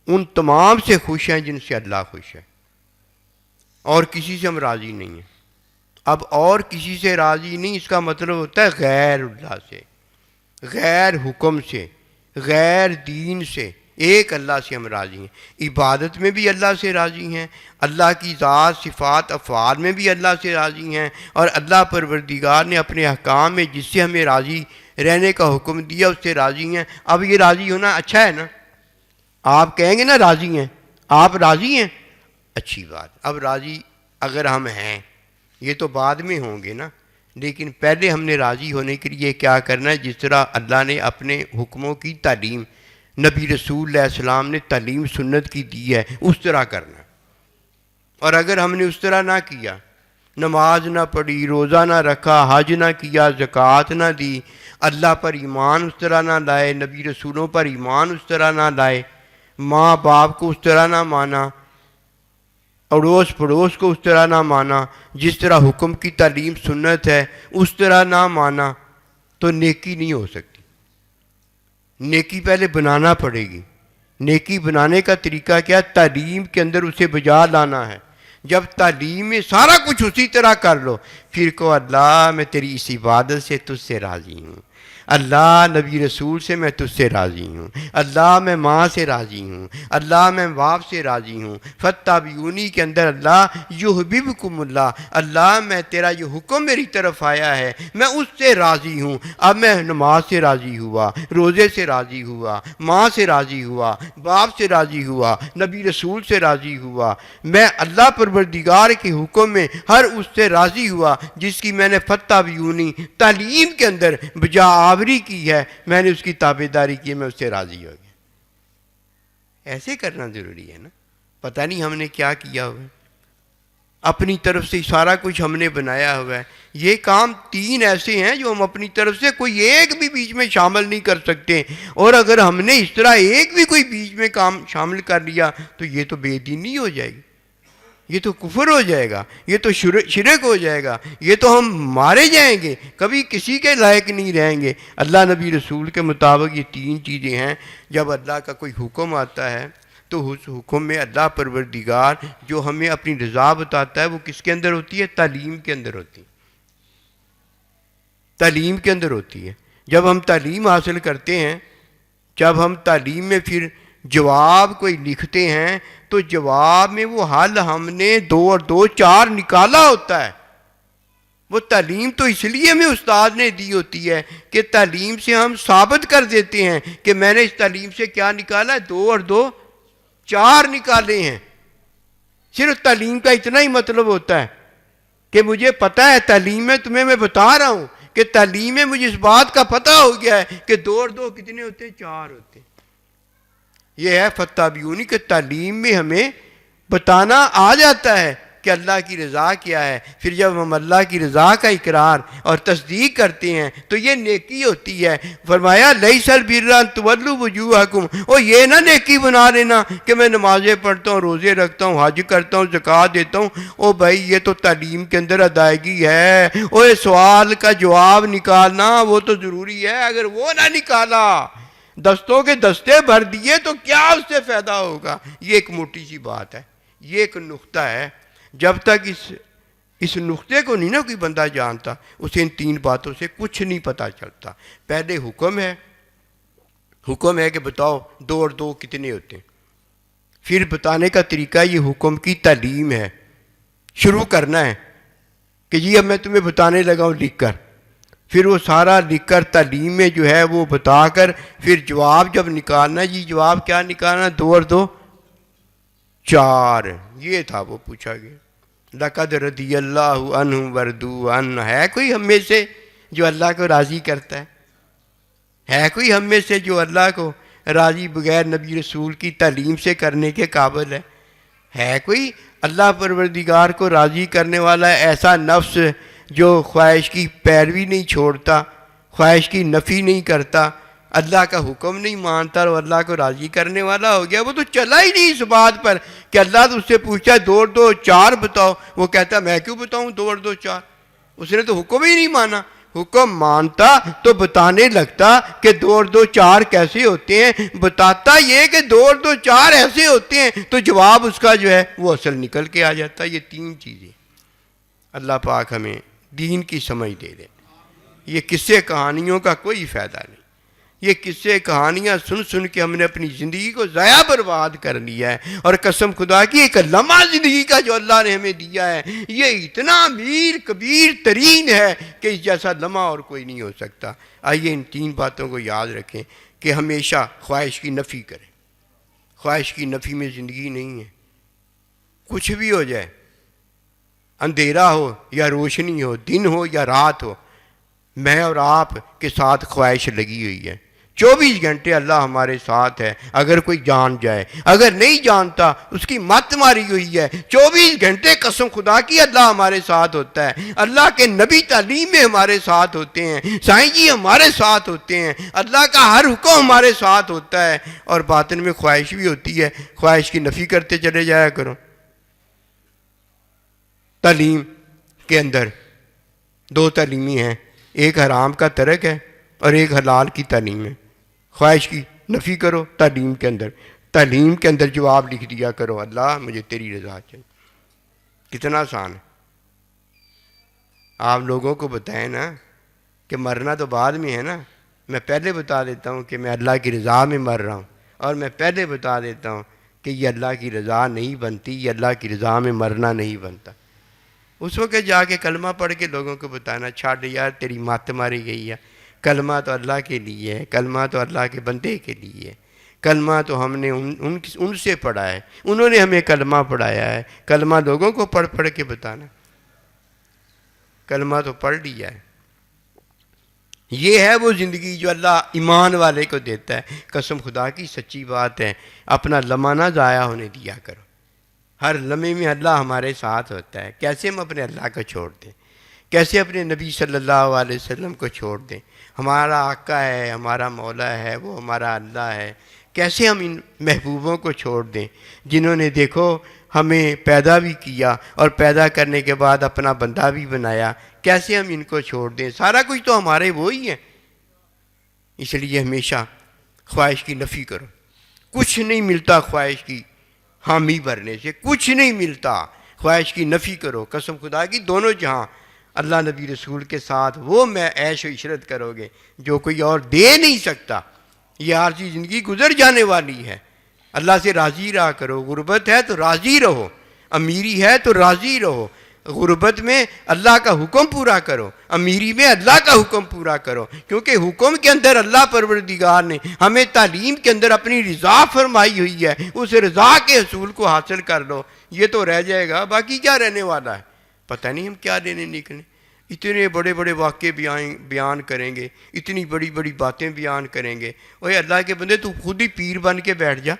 ان تمام سے خوش ہیں جن سے اللہ خوش ہے، اور کسی سے ہم راضی نہیں ہیں۔ اب اور کسی سے راضی نہیں، اس کا مطلب ہوتا ہے غیر اللہ سے، غیر حکم سے، غیر دین سے، ایک اللہ سے ہم راضی ہیں۔ عبادت میں بھی اللہ سے راضی ہیں، اللہ کی ذات صفات افعال میں بھی اللہ سے راضی ہیں، اور اللہ پروردگار نے اپنے احکام میں جس سے ہمیں راضی رہنے کا حکم دیا اس سے راضی ہیں۔ اب یہ راضی ہونا اچھا ہے نا؟ آپ کہیں گے نا راضی ہیں، آپ راضی ہیں، اچھی بات۔ اب راضی اگر ہم ہیں، یہ تو بعد میں ہوں گے نا، لیکن پہلے ہم نے راضی ہونے کے لیے کیا کرنا ہے؟ جس طرح اللہ نے اپنے حکموں کی تعلیم نبی رسول علیہ السلام نے تعلیم سنت کی دی ہے، اس طرح کرنا۔ اور اگر ہم نے اس طرح نہ کیا، نماز نہ پڑھی، روزہ نہ رکھا، حج نہ کیا، زکوٰۃ نہ دی، اللہ پر ایمان اس طرح نہ لائے، نبی رسولوں پر ایمان اس طرح نہ لائے، ماں باپ کو اس طرح نہ مانا، اڑوس پڑوس کو اس طرح نہ مانا، جس طرح حکم کی تعلیم سنت ہے اس طرح نہ مانا، تو نیکی نہیں ہو سکتی۔ نیکی پہلے بنانا پڑے گی۔ نیکی بنانے کا طریقہ کیا؟ تعلیم کے اندر اسے بجا لانا ہے۔ جب تعلیم میں سارا کچھ اسی طرح کر لو، پھر کو اللہ میں تیری اس عبادت سے تجھ سے راضی ہوں، اللہ نبی رسول سے میں تجھ سے راضی ہوں، اللہ میں ماں سے راضی ہوں، اللہ میں باپ سے راضی ہوں۔ فاتبعونی کے اندر اللہ یحببکم اللہ، اللہ میں تیرا یہ حکم میری طرف آیا ہے میں اس سے راضی ہوں۔ اب میں نماز سے راضی ہوا، روزے سے راضی ہوا، ماں سے راضی ہوا، باپ سے راضی ہوا، نبی رسول سے راضی ہوا، میں اللہ پروردگار کے حکم میں ہر اس سے راضی ہوا جس کی میں نے فاتبعونی تعلیم کے اندر بجا آوری کی ہے، میں نے اس کی تابعداری کی، میں اس سے راضی ہو گیا۔ ایسے کرنا ضروری ہے نا؟ پتہ نہیں ہم نے کیا کیا ہوا ہے، اپنی طرف سے سارا کچھ ہم نے بنایا ہوا ہے۔ یہ کام تین ایسے ہیں جو ہم اپنی طرف سے کوئی ایک بھی بیچ میں شامل نہیں کر سکتے، اور اگر ہم نے اس طرح ایک بھی کوئی بیچ میں کام شامل کر لیا تو یہ تو بے دینی ہو جائے گی، یہ تو کفر ہو جائے گا، یہ تو شرک ہو جائے گا، یہ تو ہم مارے جائیں گے، کبھی کسی کے لائق نہیں رہیں گے۔ اللہ نبی رسول کے مطابق یہ تین چیزیں ہیں۔ جب اللہ کا کوئی حکم آتا ہے تو اس حکم میں اللہ پروردگار جو ہمیں اپنی رضا بتاتا ہے وہ کس کے اندر ہوتی ہے؟ تعلیم کے اندر ہوتی ہے، تعلیم کے اندر ہوتی ہے۔ جب ہم تعلیم حاصل کرتے ہیں، جب ہم تعلیم میں پھر جواب کوئی لکھتے ہیں تو جواب میں وہ حل ہم نے 2 اور 2 4 نکالا ہوتا ہے۔ وہ تعلیم تو اس لیے ہمیں استاد نے دی ہوتی ہے کہ تعلیم سے ہم ثابت کر دیتے ہیں کہ میں نے اس تعلیم سے کیا نکالا ہے؟ 2 اور 2 4 نکالے ہیں۔ صرف تعلیم کا اتنا ہی مطلب ہوتا ہے کہ مجھے پتہ ہے، تعلیم میں تمہیں میں بتا رہا ہوں کہ تعلیم میں مجھے اس بات کا پتہ ہو گیا ہے کہ 2 اور 2 کتنے ہوتے ہیں؟ 4 ہوتے ہیں۔ یہ ہے فاتبعونی کہ تعلیم میں ہمیں بتانا آ جاتا ہے کہ اللہ کی رضا کیا ہے۔ پھر جب ہم اللہ کی رضا کا اقرار اور تصدیق کرتے ہیں تو یہ نیکی ہوتی ہے۔ فرمایا لیس البر ان تولوا وجوہکم، اور یہ نہ نیکی بنا لینا کہ میں نمازیں پڑھتا ہوں، روزے رکھتا ہوں، حج کرتا ہوں، زکوٰۃ دیتا ہوں۔ او بھائی یہ تو تعلیم کے اندر ادائیگی ہے، اور سوال کا جواب نکالنا وہ تو ضروری ہے۔ اگر وہ نہ نکالا، دستوں کے دستے بھر دیے تو کیا اس سے فائدہ ہوگا؟ یہ ایک موٹی سی بات ہے، یہ ایک نقطہ ہے۔ جب تک اس نقطے کو نہیں نا کوئی بندہ جانتا، اسے ان 3 باتوں سے کچھ نہیں پتہ چلتا۔ پہلے حکم ہے حکم ہے کہ بتاؤ 2 اور 2 کتنے ہوتے ہیں، پھر بتانے کا طریقہ یہ حکم کی تعلیم ہے. شروع کرنا ہے کہ جی اب میں تمہیں بتانے لگا ہوں لکھ کر، پھر وہ سارا لکھ کر تعلیم میں جو ہے وہ بتا کر پھر جواب جب نکالنا، جی جواب کیا نکالنا، 2 اور 2 4. یہ تھا وہ پوچھا گیا. لقد رضی اللہ عنہم ورضوا عنہ. ہے کوئی ہم میں سے جو اللہ کو راضی کرتا ہے کوئی ہم میں سے جو اللہ کو راضی بغیر نبی رسول کی تعلیم سے کرنے کے قابل ہے کوئی اللہ پروردگار کو راضی کرنے والا ایسا نفس جو خواہش کی پیروی نہیں چھوڑتا، خواہش کی نفی نہیں کرتا، اللہ کا حکم نہیں مانتا اور اللہ کو راضی کرنے والا ہو گیا؟ وہ تو چلا ہی نہیں اس بات پر کہ اللہ تو اس سے پوچھتا ہے 2 اور 2 4 بتاؤ، وہ کہتا میں کیوں بتاؤں 2 اور 2 4. اس نے تو حکم ہی نہیں مانا. حکم مانتا تو بتانے لگتا کہ 2 اور 2 4 کیسے ہوتے ہیں، بتاتا یہ کہ 2 اور 2 4 ایسے ہوتے ہیں، تو جواب اس کا جو ہے وہ اصل نکل کے آ جاتا. یہ 3 چیزیں اللہ پاک ہمیں دین کی سمجھ دے دیں. یہ قصے کہانیوں کا کوئی فائدہ نہیں. یہ قصے کہانیاں سن سن کے ہم نے اپنی زندگی کو ضائع برباد کر لیا ہے. اور قسم خدا کی ایک لمحہ زندگی کا جو اللہ نے ہمیں دیا ہے یہ اتنا امیر کبیر ترین ہے کہ اس جیسا لمحہ اور کوئی نہیں ہو سکتا. آئیے ان 3 باتوں کو یاد رکھیں کہ ہمیشہ خواہش کی نفی کریں. خواہش کی نفی میں زندگی نہیں ہے. کچھ بھی ہو جائے، اندھیرا ہو یا روشنی ہو، دن ہو یا رات ہو، میں اور آپ کے ساتھ خواہش لگی ہوئی ہے. 24 گھنٹے اللہ ہمارے ساتھ ہے. اگر کوئی جان جائے، اگر نہیں جانتا اس کی مت ماری ہوئی ہے. 24 گھنٹے قسم خدا کی اللہ ہمارے ساتھ ہوتا ہے. اللہ کے نبی تعلیم میں ہمارے ساتھ ہوتے ہیں، سائیں جی ہمارے ساتھ ہوتے ہیں، اللہ کا ہر حکم ہمارے ساتھ ہوتا ہے. اور باطن میں خواہش بھی ہوتی ہے. خواہش کی نفی کرتے چلے جایا کرو. تعلیم کے اندر 2 تعلیمی ہیں، ایک حرام کا ترک ہے اور ایک حلال کی تعلیم ہے. خواہش کی نفی کرو تعلیم کے اندر، تعلیم کے اندر جواب لکھ دیا کرو اللہ مجھے تیری رضا چاہیے. کتنا آسان ہے. آپ لوگوں کو بتائیں نا کہ مرنا تو بعد میں ہے نا. میں پہلے بتا دیتا ہوں کہ میں اللہ کی رضا میں مر رہا ہوں، اور میں پہلے بتا دیتا ہوں کہ یہ اللہ کی رضا نہیں بنتی، یہ اللہ کی رضا میں مرنا نہیں بنتا. اس وقت جا کے کلمہ پڑھ کے لوگوں کو بتانا چھاڑ یار تیری مات ماری گئی ہے. کلمہ تو اللہ کے لیے ہے، کلمہ تو اللہ کے بندے کے لیے ہے. کلمہ تو ہم نے ان سے پڑھا ہے، انہوں نے ہمیں کلمہ پڑھایا ہے. کلمہ لوگوں کو پڑھ پڑھ کے بتانا. کلمہ تو پڑھ لیا ہے. یہ ہے وہ زندگی جو اللہ ایمان والے کو دیتا ہے. قسم خدا کی سچی بات ہے، اپنا لمحہ نہ ضائع ہونے دیا کرو. ہر لمحے میں اللہ ہمارے ساتھ ہوتا ہے. کیسے ہم اپنے اللہ کو چھوڑ دیں، کیسے اپنے نبی صلی اللہ علیہ وسلم کو چھوڑ دیں. ہمارا آقا ہے، ہمارا مولا ہے، وہ ہمارا اللہ ہے. کیسے ہم ان محبوبوں کو چھوڑ دیں جنہوں نے دیکھو ہمیں پیدا بھی کیا اور پیدا کرنے کے بعد اپنا بندہ بھی بنایا. کیسے ہم ان کو چھوڑ دیں؟ سارا کچھ تو ہمارے وہی ہے. اس لیے ہمیشہ خواہش کی نفی کرو. کچھ نہیں ملتا خواہش کی حامی بھرنے سے، کچھ نہیں ملتا. خواہش کی نفی کرو. قسم خدا کی دونوں جہاں اللہ نبی رسول کے ساتھ وہ میں عیش و عشرت کرو گے جو کوئی اور دے نہیں سکتا. یہ عارضی زندگی گزر جانے والی ہے. اللہ سے راضی رہا کرو. غربت ہے تو راضی رہو، امیری ہے تو راضی رہو. غربت میں اللہ کا حکم پورا کرو، امیری میں اللہ کا حکم پورا کرو. کیونکہ حکم کے اندر اللہ پروردگار نے ہمیں تعلیم کے اندر اپنی رضا فرمائی ہوئی ہے. اس رضا کے حصول کو حاصل کر لو. یہ تو رہ جائے گا، باقی کیا رہنے والا ہے پتہ نہیں ہم کیا لینے نکلیں. اتنے بڑے بڑے واقعے بیان کریں گے، اتنی بڑی بڑی باتیں بیان کریں گے. اوے اللہ کے بندے تو خود ہی پیر بن کے بیٹھ جا،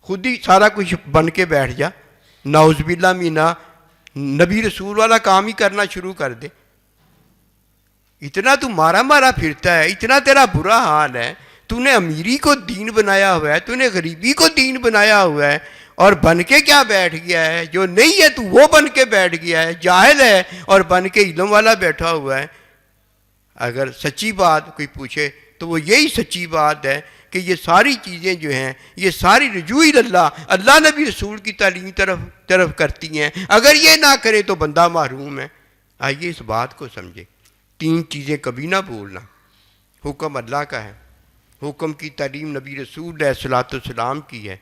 خود ہی سارا کچھ بن کے بیٹھ جا. نعوذ باللہ مینا نبی رسول والا کام ہی کرنا شروع کر دے. اتنا تو مارا مارا پھرتا ہے، اتنا تیرا برا حال ہے. تو نے امیری کو دین بنایا ہوا ہے، تو نے غریبی کو دین بنایا ہوا ہے، اور بن کے کیا بیٹھ گیا ہے؟ جو نہیں ہے تو وہ بن کے بیٹھ گیا ہے. جاہل ہے اور بن کے علم والا بیٹھا ہوا ہے. اگر سچی بات کوئی پوچھے تو وہ یہی سچی بات ہے کہ یہ ساری چیزیں جو ہیں یہ ساری رجوع اللہ نبی رسول کی تعلیم طرف کرتی ہیں. اگر یہ نہ کرے تو بندہ محروم ہے. آئیے اس بات کو سمجھے. 3 چیزیں کبھی نہ بھولنا. حکم اللہ کا ہے، حکم کی تعلیم نبی رسول علیہ الصلوۃ والسلام کی ہے،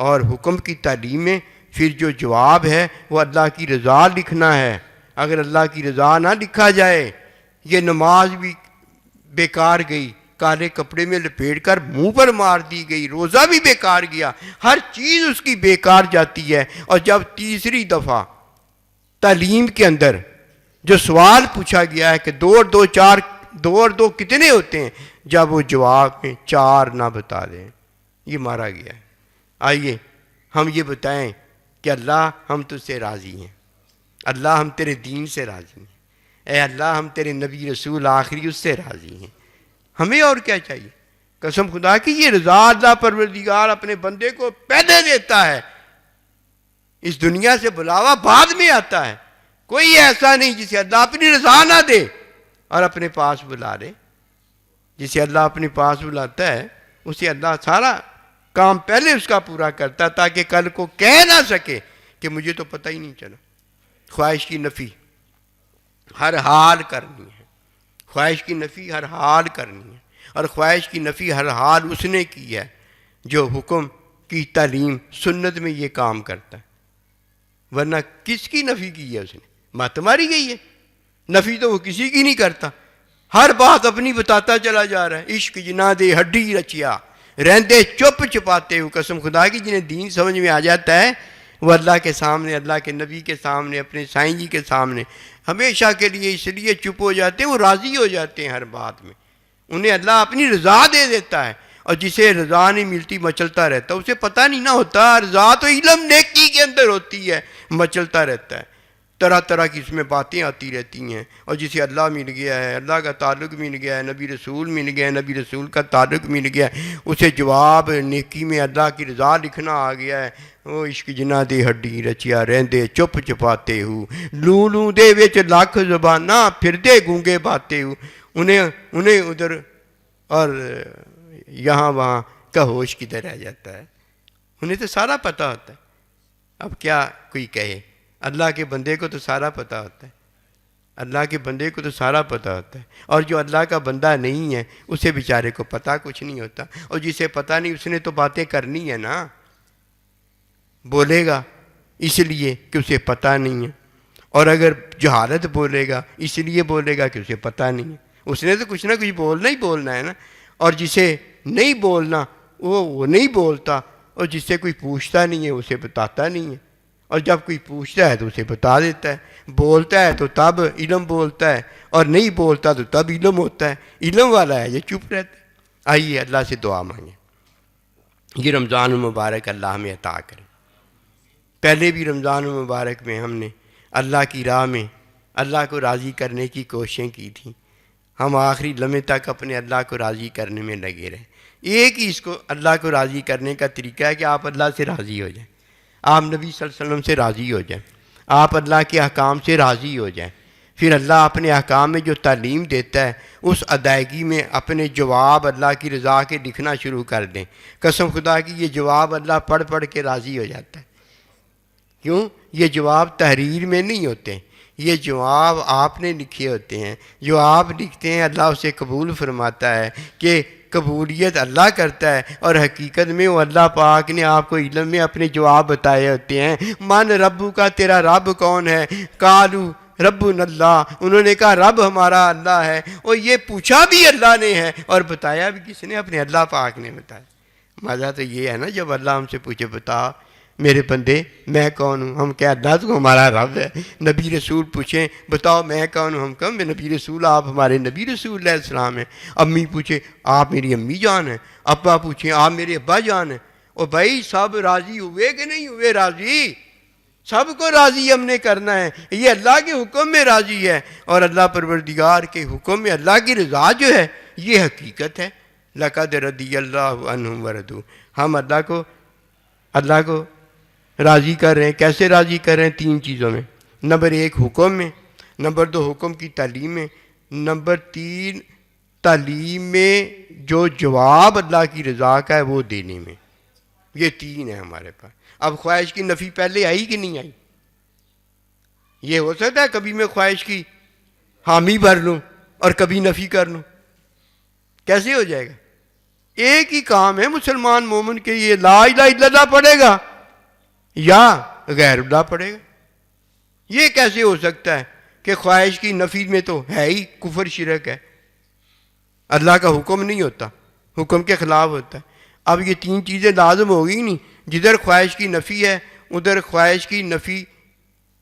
اور حکم کی تعلیم میں پھر جو جواب ہے وہ اللہ کی رضا لکھنا ہے۔ اگر اللہ کی رضا نہ لکھا جائے، یہ نماز بھی بیکار گئی، کالے کپڑے میں لپیٹ کر منہ پر مار دی گئی، روزہ بھی بیکار گیا، ہر چیز اس کی بیکار جاتی ہے۔ اور جب تیسری دفعہ تعلیم کے اندر جو سوال پوچھا گیا ہے کہ دو اور دو کتنے ہوتے ہیں، جب وہ جواب میں 4 نہ بتا دیں، یہ مارا گیا ہے۔ آئیے ہم یہ بتائیں کہ اللہ ہم تجھ سے راضی ہیں، اللہ ہم تیرے دین سے راضی ہیں، اے اللہ ہم تیرے نبی رسول آخری اس سے راضی ہیں، ہمیں اور کیا چاہیے؟ قسم خدا کی یہ رضا اللہ پروردگار اپنے بندے کو پہلے دیتا ہے، اس دنیا سے بلاوا بعد میں آتا ہے۔ کوئی ایسا نہیں جسے اللہ اپنی رضا نہ دے اور اپنے پاس بلا لے۔ جسے اللہ اپنے پاس بلاتا ہے اسے اللہ سارا کام پہلے اس کا پورا کرتا تاکہ کل کو کہہ نہ سکے کہ مجھے تو پتہ ہی نہیں چلا۔ خواہش کی نفی ہر حال کرنی ہے، خواہش کی نفی ہر حال کرنی ہے، اور خواہش کی نفی ہر حال اس نے کی ہے جو حکم کی تعلیم سنت میں یہ کام کرتا ہے۔ ورنہ کس کی نفی کی ہے اس نے؟ مت ماری گئی ہے، نفی تو وہ کسی کی نہیں کرتا، ہر بات اپنی بتاتا چلا جا رہا ہے۔ عشق جنا دے ہڈی رچیا رہندے چپ چپاتے ہو، قسم خدا کی جنہیں دین سمجھ میں آ جاتا ہے وہ اللہ کے سامنے، اللہ کے نبی کے سامنے، اپنے سائیں جی کے سامنے ہمیشہ کے لیے اس لیے چپ ہو جاتے ہیں، وہ راضی ہو جاتے ہیں ہر بات میں، انہیں اللہ اپنی رضا دے دیتا ہے۔ اور جسے رضا نہیں ملتی مچلتا رہتا، اسے پتہ نہیں نہ ہوتا، رضا تو علم نیکی کے اندر ہوتی ہے، مچلتا رہتا ہے، طرح طرح کی اس میں باتیں آتی رہتی ہیں۔ اور جسے اللہ مل گیا ہے، اللہ کا تعلق مل گیا ہے، نبی رسول مل گیا ہے، نبی رسول کا تعلق مل گیا ہے، اسے جواب نیکی میں اللہ کی رضا لکھنا آ گیا ہے۔ وہ عشق جنا دے ہڈی رچیا رہندے چپ چپاتے ہو، لوں لوں دے وچ لاکھ زباناں پھردے گونگے باتے ہو، انہیں ادھر اور یہاں وہاں کا ہوش کدھر رہ جاتا ہے، انہیں تو سارا پتہ ہوتا ہے۔ اب کیا کوئی کہے، اللہ کے بندے کو تو سارا پتہ ہوتا ہے، اللہ کے بندے کو تو سارا پتہ ہوتا ہے، اور جو اللہ کا بندہ نہیں ہے اسے بیچارے کو پتہ کچھ نہیں ہوتا، اور جسے پتہ نہیں اس نے تو باتیں کرنی ہے نا، بولے گا اس لیے کہ اسے پتہ نہیں ہے، اور اگر جہالت بولے گا اس لیے بولے گا کہ اسے پتہ نہیں ہے، اس نے تو کچھ نہ کچھ بولنا ہی بولنا ہے نا۔ اور جسے نہیں بولنا وہ نہیں بولتا، اور جس سے کوئی پوچھتا نہیں ہے اسے بتاتا نہیں ہے، اور جب کوئی پوچھتا ہے تو اسے بتا دیتا ہے، بولتا ہے تو تب علم بولتا ہے، اور نہیں بولتا تو تب علم ہوتا ہے، علم والا ہے یہ چپ رہتا ہے۔ آئیے اللہ سے دعا مانگیں، یہ رمضان المبارک اللہ ہمیں عطا کرے۔ پہلے بھی رمضان المبارک میں ہم نے اللہ کی راہ میں اللہ کو راضی کرنے کی کوششیں کی تھیں، ہم آخری لمحے تک اپنے اللہ کو راضی کرنے میں لگے رہے۔ ایک ہی اس کو اللہ کو راضی کرنے کا طریقہ ہے کہ آپ اللہ سے راضی ہو جائیں، آپ نبی صلی اللہ علیہ وسلم سے راضی ہو جائیں، آپ اللہ کے احکام سے راضی ہو جائیں، پھر اللہ اپنے احکام میں جو تعلیم دیتا ہے اس ادائیگی میں اپنے جواب اللہ کی رضا کے لکھنا شروع کر دیں۔ قسم خدا کی یہ جواب اللہ پڑھ پڑھ کے راضی ہو جاتا ہے۔ کیوں؟ یہ جواب تحریر میں نہیں ہوتے، یہ جواب آپ نے لکھے ہوتے ہیں، جو آپ لکھتے ہیں اللہ اسے قبول فرماتا ہے، کہ قبولیت اللہ کرتا ہے، اور حقیقت میں وہ اللہ پاک نے آپ کو علم میں اپنے جواب بتائے ہوتے ہیں۔ من ربو کا، تیرا رب کون ہے؟ قالو ربنا اللہ، انہوں نے کہا رب ہمارا اللہ ہے، اور یہ پوچھا بھی اللہ نے ہے اور بتایا بھی کس نے؟ اپنے اللہ پاک نے بتایا۔ مزہ تو یہ ہے نا جب اللہ ہم سے پوچھے بتا میرے بندے میں کون ہوں، ہم کہہ اللہ تو ہمارا رب ہے۔ نبی رسول پوچھیں بتاؤ میں کون ہوں، ہم کہوں میں نبی رسول، آپ ہمارے نبی رسول علیہ السلام ہیں۔ امی پوچھیں آپ میری امی جان ہیں، ابا پوچھیں آپ میرے ابا جان ہیں۔ اور بھائی سب راضی ہوئے کہ نہیں ہوئے راضی؟ سب کو راضی ہم نے کرنا ہے، یہ اللہ کے حکم میں راضی ہے، اور اللہ پروردگار کے حکم میں اللہ کی رضا جو ہے یہ حقیقت ہے۔ لقد رضی اللہ عنہم ورضوا، ہم اللہ کو راضی کر رہے ہیں۔ کیسے راضی کر رہے ہیں؟ 3 چیزوں میں، نمبر 1 حکم میں، نمبر 2 حکم کی تعلیم میں، نمبر 3 تعلیم میں جو جواب اللہ کی رضا کا ہے وہ دینے میں۔ یہ 3 ہے ہمارے پاس۔ اب خواہش کی نفی پہلے آئی کہ نہیں آئی؟ یہ ہو سکتا ہے کبھی میں خواہش کی حامی بھر لوں اور کبھی نفی کر لوں، کیسے ہو جائے گا؟ ایک ہی کام ہے مسلمان مومن کے، یہ لا الہ الا اللہ پڑھے گا یا غیر اللہ پڑھے گا۔ یہ کیسے ہو سکتا ہے کہ خواہش کی نفی میں تو ہے ہی کفر شرک ہے، اللہ کا حکم نہیں ہوتا، حکم کے خلاف ہوتا ہے۔ اب یہ تین چیزیں لازم ہوگی نہیں، جدھر خواہش کی نفی ہے ادھر خواہش کی نفی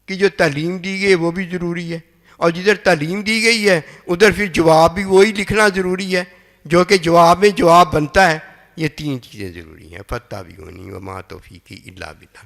کی جو تعلیم دی گئی وہ بھی ضروری ہے، اور جدھر تعلیم دی گئی ہے ادھر پھر جواب بھی وہی لکھنا ضروری ہے جو کہ جواب میں جواب بنتا ہے۔ یہ تین چیزیں ضروری ہیں، فتح بھی ہونی وما توفیقی الا باللہ۔